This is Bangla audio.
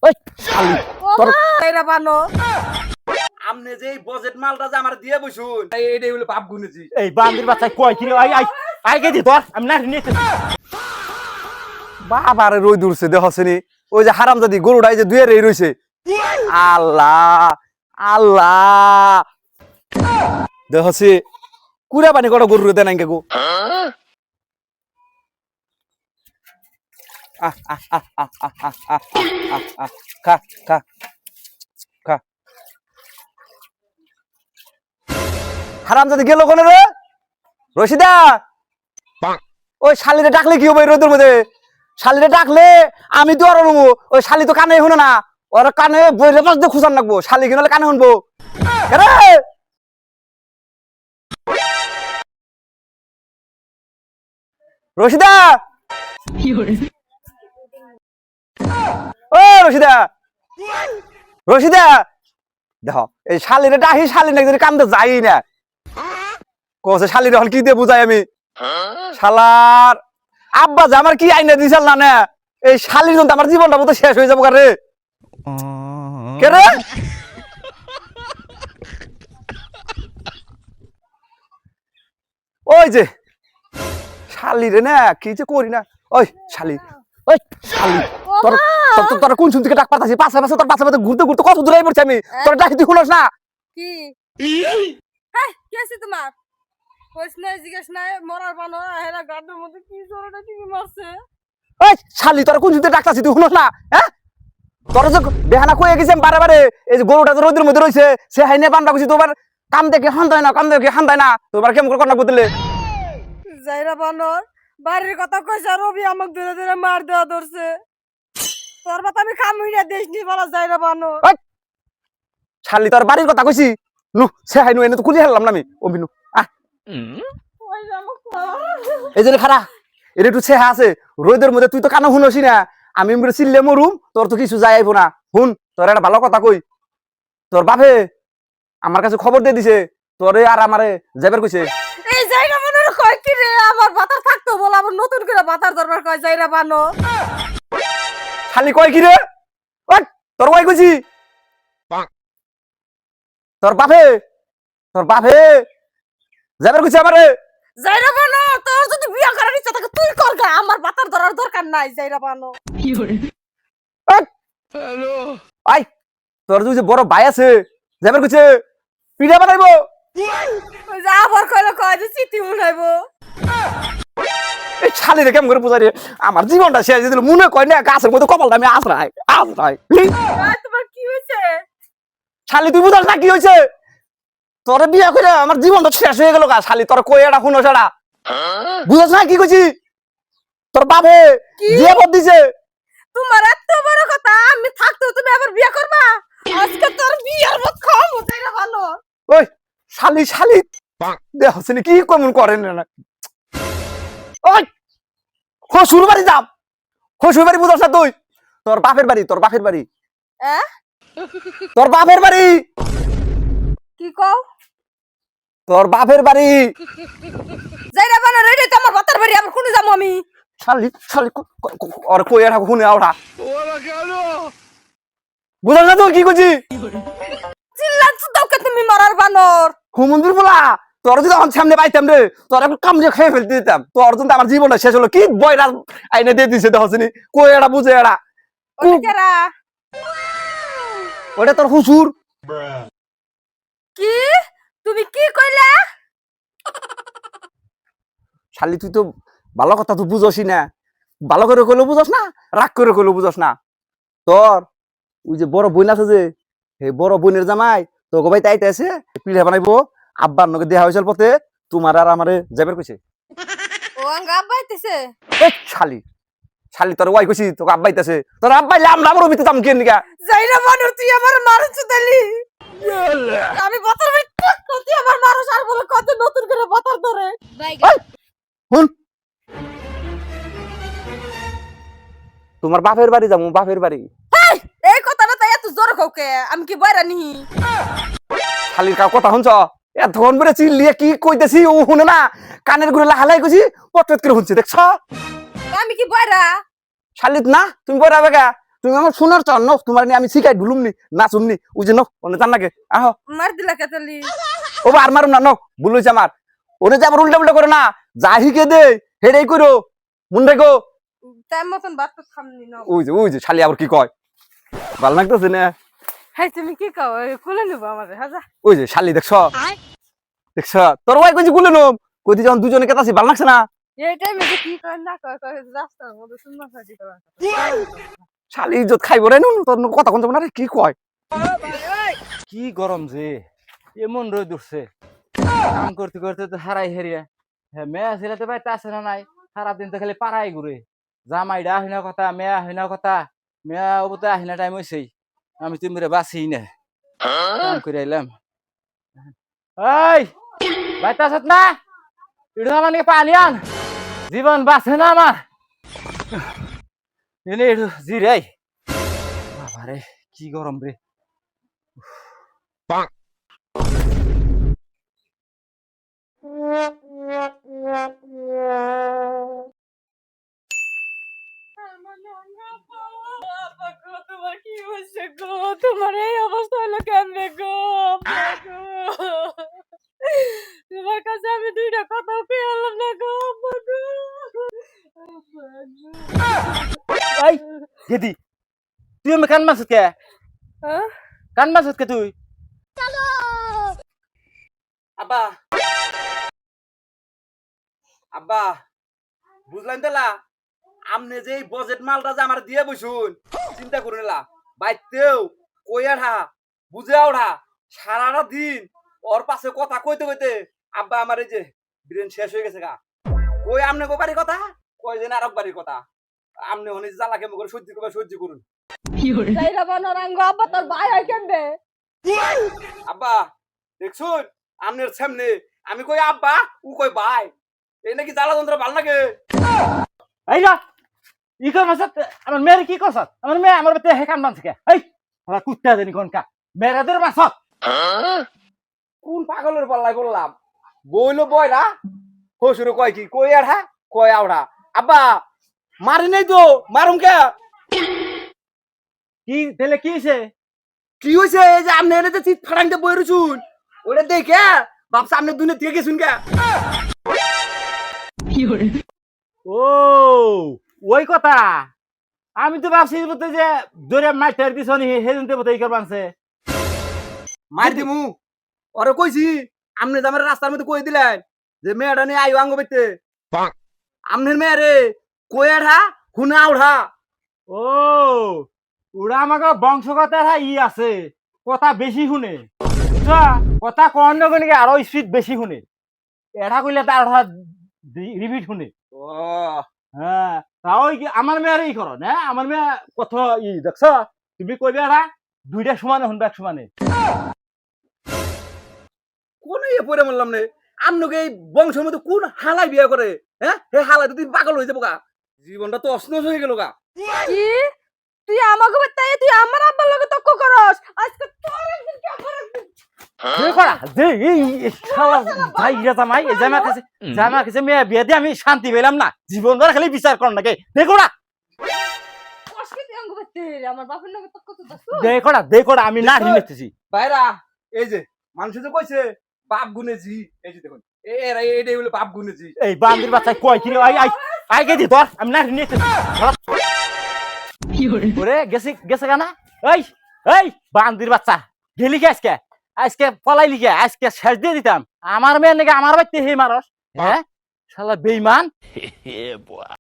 ওই শালি তোর কইরা বানো আমনে যে এই বাজেট মালটা যে আমার দিয়ে বসুন এইটাই হলো বাপ গুনেছি। এই বান্দির বাচ্চা কয় কি রে আই আই আই কে দি তোর আমি না নিতে বাবারে রই দূরছে দেখছনি ওই যে হারামজাদি গরুটাই যে দুয়ে রই রইছে। আল্লাহ আল্লাহ দেখছি কুড়া পানি কটা গরু দেন আঙ্কে গো। খা খা খা হারামজাদি গেল কোনে রে রশিদা ওই শালিরে ডাকলে কি হবে রোদের মধ্যে শালিরে ডাকলে আমি তো আর নেবো ওই শালি তো কানে শুনে না ওর কানে বইরে পাশ দিয়ে খুঁজান রাখবো শালি কিনলে কানে শুনবো রে রশিদা ও রশিদা রশিদা দেখো এই শালিরে ডাহি শালি না যদি কান্দে যাই না কোসে শালিরে হল কি দিয়ে বুঝাই আমি শালার আব্বা যে আমার কি আইনা দিছাল না না এই শালির জন্য আমার জীবনটা মতো শেষ হয়ে যাবো রে কে রে ওই যে শালি রে না কি যে করি না ওই শালি ওই শালি তোর তোর কোন শুন থেকে ডাক পাতাছি পাশে পাশে তোর পাশে পাশে ঘুরতে ঘুরতে কত দূরে পড়ছি আমি তোর ডাকি তুই শুনস না কি হ্যাঁ কি আছে তোমার কইছ না জিজ্ঞেস না মরার বানো হেরা গাড্ডের মধ্যে কি জোরটা তুমি মারছে ওই শালি তোর কোন শুন থেকে ডাকতাছি তুই শুনস না হ্যাঁ তোর যে বেহানা কয়ে গেছে বারে বারে এই যে গরুটা যে রোদের মধ্যে রইছে সে হাইনে বান্ধা কইছি তোমার কাম দেখে হান্দায় না কাম দেখে হান্দায় না তোমার কেমন করে কন্যা বদলে যাইরা বানর বাড়ির কথা কইছা রবি আমাকে ধরে ধরে মার দেওয়া ধরছে তোর বাতা আমি খাম হইনা দেশনি বলা যাইরা বানর শালি তোর বাড়ির কথা কইছি নু সে হাইনু এনে তো কুলি হারলাম না আমি অভিনু আহ ওই যে আমাকে এই যে খারা এটা একটু ছেহা আছে রোদের মধ্যে তুই তো কানে শুনসি না আমি এমনি চিল্লে মরুম তোর তো কিছু যাই আইবো না শুন তোর একটা ভালো কথা কই তোর বাপে আমার কাছে খবর দিয়ে দিছে তোরে আর আমারে যাবার কইছে এই যাইরা বানর কয় কি রে আমার বাতার থাকতো বল আবার নতুন করে বাতার দরবার কয় যাইরা বানর খালি কয় কি রে ওই তোর কই কইছি তোর বাপে যাবার কইছে আমারে যাইরা বানর তোর যদি বিয়া করার ইচ্ছা থাকে তুই কর গা আমার বাতার ধরার দরকার নাই যাইরা বানর আই তোর যে বড় ভাই আছে যাবার কইছে পিঠা বানাইবো ওই যে আবার কইলো কয় যে চিঠি উঠাইবো এই শালি রে কেমন করে বুঝাই রে আমার জীবনটা শেষ হয়ে দিল মনে কয় না গাছের মধ্যে কপালটা আমি আছড়াই তোমার কি হইছে শালি তুই বুঝাস না কি হয়েছে তোর বিয়া করে আমার জীবনটা শেষ হয়ে গেল গা শালি তোর কই এটা শুনো সেটা বুঝাস না কি কইছি তোর বাপে বিয়ে কর দিছে তোমার এত বড় কথা আমি থাকতো তুমি আবার বিয়ে করবা আজকে তোর বিয়ার মত খাও যাইরা বানর ওই শালি দেখছনি কি কেমন করেন না ওই শ্বশুর বাড়ি যাব শ্বশুর বাড়ি বুঝাস না তুই তোর বাপের বাড়ি তোর বাপের বাড়ি তোর বাপের বাড়ি কি কও তোর বাপের বাড়ি যাইরা বানর রেডি তো আমার বাতার বাড়ি আবার কোনে যাবো আমি শালি আর কই এটা শুনে আওড়া বুঝাস না তুই কি করছি চিল্লাচ্ছ দাও কে তুমি মরার বানর হুমন্দির বলা তোর যদি আমার সামনে পাইতাম রে তোর একটু কামড়ে খেয়ে ফেলতে দিতাম তোর জন্য আমার জীবনটা শেষ হলো কি বয়রা আইনে দিয়ে দিছে দেখছনি কই এটা বুঝে এটা ওকেরা ওটা তোর হুসুর কি তুমি কি কইলা শালি তুই তো ভালো কথা তো বুঝসই না ভালো করে কইলেও বুঝস না রাগ করে কইলেও বুঝস না তোর ওই যে বড় বোন আছে যে এই বড় বোনের জামাই তোকে ভাই তাইতে আছে পিঠা বানাইবো আব্বার নকে দেয়া হয়েছিল পথে তোমার আর আমারে যাবের কইছে ও আঙ্গা আব্বাইতেছে শালি তোর ওয়াই কইছি তোকে আব্বাইতেছে তোর আব্বাই লামলা বড় ভিতরে তাম কেন নিকা যাইরা বানর তুই আমার মারছ তালি আমি বাতার বাড়ি তুই আমার মারছ আর বলে কত নতুন করে বাতার ধরে হুন তোমার বাপের বাড়ি যাবো বাপের বাড়ি এই কথাটা তাই এত জোর কাউকে আমি কি বাইরা নিহি শালির কা কথা শুনছ এতক্ষণ পরে চিল্লিয়ে কি কইতেছি ও শুনে না কানের গুলো লাহালাই কইছি পটপট করে শুনছে দেখছ আমি কি বাইরা শালিত না তুমি বড় বেগা তুমি আমার শোনার চান ন তোমার নিয়ে আমি শিখাই ঢুলুমনি নাচুমনি ওই যে ন অন্য জান নাকি আহো মার দিলা কেতালি ও আর মারুম না ন ভুল হয়েছে আমার ওরে যে আবার উল্টা উল্টা করে না যা শিখে দে হেডেই করো মন রেখো টাইম মতন ভাত তো খামনি না ওই যে শালি আবার কি কয় ভাল লাগতেছে না হ্যাঁ তুমি কি কও খুলে নেবো আমাদের হাজা ওই যে শালি দেখছ দেখছ তোর ওই কইছি গুলে নম কইতি যখন দুজনে কেতাছি ভাল লাগছে না এই টাইমে যে কি কয় না কয় কয় রাস্তার মধ্যে সুন্দর ফাটি করা শালি ইজ্জত খাইব রে নুন তোর কথা কোন যাব না রে কি কয় কি গরম যে এমন রোদ উঠছে কাম করতে করতে তো হারাই হেরিয়া হ্যাঁ মেয়া ছেলেতে পাইতে আসে না নাই সারাদিন তো খালি পাড়াই ঘুরে জামাইডা আহিনা কথা মেয়া আহিনা কথা মেয়া অবতে আহিনা টাইম হয়েছেই আমি তুমি বাঁচি না কাম করে আইলাম এই বাইতে আসত না ইডু মানে পানি আন জীবন বাঁচে না আমার এনে একটু জিরাই বাবারে কি গরম রে তোমার কি হয়েছে গো তোমার এই অবস্থা হলো কেমনে গো তোমার কাছে আমি দুইটা কথা পেলাম না গো এই গেদি তুই আমি কান মাসুত কে কান মাসুত কে তুই আব্বা আব্বা বুঝলেন তো আমনে যে বাজেট মালটা যে আমার দিয়ে বসুন চিন্তা করে নিলা বাইতেও কইয়াঠা বুঝে ওঠা সারাটা দিন ওর পাশে কথা কইতে কইতে আব্বা আমার এই যে ব্রেন শেষ হয়ে গেছে গা কই আমনে কো বাড়ির কথা কই যেন আরেক বাড়ির কথা আমনে হনি জ্বালা কেমন করে সহ্য করুন যাইরা বানর আঙ্গ আব্বা তোর ভাই হয় কেমনে আব্বা দেখছুন আমনের সামনে আমি কই আব্বা ও কই ভাই এই নাকি জ্বালা যন্ত্র ভাল লাগে এই যা ই কর মাসত আমার মেয়ের কি করছত আমার মেয়ে আমার বেতে হে কান বানছে কে এই আমার কুত্তা জানি কোনকা মেয়েদের মাসত কোন পাগলের পাল্লাই বললাম বইলো বয়রা হসুরে কয় কি কই আর হ্যাঁ কয় আওড়া আব্বা মারি নাই তো মারুম কে কি তাহলে কি হইছে কি হইছে এই যে আমনে এনে যে চিৎ ফাড়াইতে বই রছুন ওটা দেখে বাপ সামনে দুনিয়া থেকে গেছুন কে ও ওই কথা আমি তো ভাবছি বলতে যে দৌড়ে মাইটার দিছনি হেজনতে বলতে এই করবানছে মার দিমু ওরে কইছি আমনে জামার রাস্তার মধ্যে কই দিলেন যে মেয়েটা নিয়ে আইও আঙ্গ বাইতে আমনের মেয়ে রে কই আড়া হুনা উড়া ও ওরা আমাকে বংশগত ই আছে কথা বেশি শুনে বুঝছা কথা কন নগনিকে আরো স্পিড বেশি শুনে এটা কইলে তার রিপিট শুনে ও হ্যাঁ তাও কি আমার মেয়ের ই করো না আমার মেয়ে কথা ই দেখছ তুমি কইবে এটা দুইটা সমানে শুনবে এক সমানে কোন ইয়ে পড়ে বললাম নে আমনকে এই বংশের মধ্যে কোন হালাই বিয়ে করে হ্যাঁ হে হালাই তুই পাগল হয়ে যাবো গা জীবনটা তো অসনস হয়ে গেল গা কি তুই আমাকে বাতাই তুই আমার আব্বার লগে তক্ক করস আজকে তোর একদিন কি আমার একদিন যে করা যে এই শালা ভাই জামাই এই জামা কাছে মেয়ে বিয়ে দিয়ে আমি শান্তি পেলাম না জীবন ধরে খালি বিচার কর নাকি দেখো না কষ্ট তুই আমাকে বাতাই আমার বাপের লগে তক্ক তো দছ দেখো না আমি না নিতেছি ভাইরা এই যে মানুষ যে কইছে বাপ গুনে জি এই যে দেখুন এরা এইটাই হলো বাপ গুনে জি এই বান্দির বাচ্চা কয় কিলো আই গেছি তোর আমি না নিতেছি ওরে গেছে গানা এই বান্দির বাচ্চা গেলি কে আজকে পলাইলি কে আজকে শেষ দিয়ে দিতাম আমার মেয়ে নাকি আমার বাড়িতে হে মারস হ্যাঁ শালা বেইমান